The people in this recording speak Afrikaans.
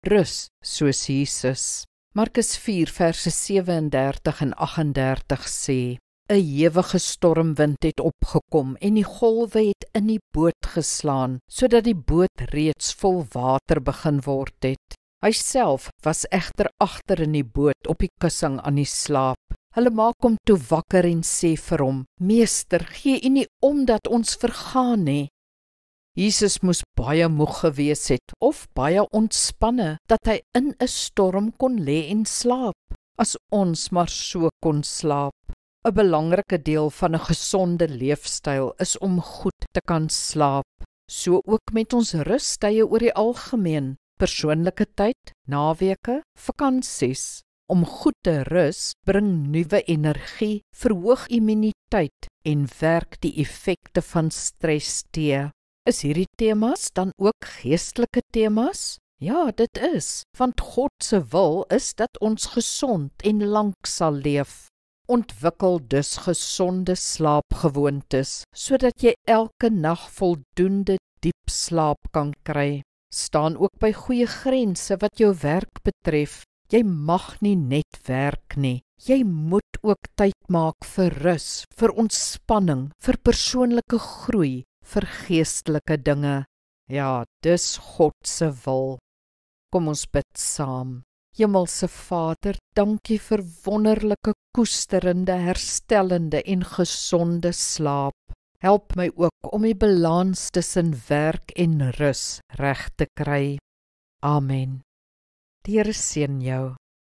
rus soos Jesus. Markus 4 verse 37 en 38 sê, 'n ewige stormwind het opgekom en die golwe het in die boot geslaan, sodat die boot reeds vol water begin word het. Hy self was egter agter in die boot op die kussing aan die slaap. Hulle maak hom toe wakker en sê vir hom, Meester, gee U nie om dat ons vergaan nie. Jesus moes baie moeg gewees het, of baie ontspanne, dat hy in 'n storm kon lê en slaap, as ons maar so kon slaap. 'n Belangrike deel van 'n gesonde leefstyl is om goed te kan slaap, so ook met ons rustye oor die algemeen, persoonlike tyd, naweke, vakansies. Om goed te rus bring nuwe energie, verhoog immuniteit en werk die effekte van stres teë. Is hierdie temas dan ook geestelike temas? Ja, dit is, want God se wil is dat ons gesond en lank sal leef. Ontwikkel dus gesonde slaapgewoontes, sodat jy elke nag voldoende diep slaap kan kry. Staan ook by goeie grense wat jou werk betref. Jy mag nie net werk nie. Jy moet ook tyd maak vir rus, vir ontspanning, vir persoonlike groei, vir geestelike dinge. Ja, dis God se wil. Kom ons bid saam. Hemelse Vader, dankie vir wonderlike, koesterende, herstellende en gesonde slaap. Help my ook om die balans tussen werk en rus reg te kry. Amen. Die Here seën jou.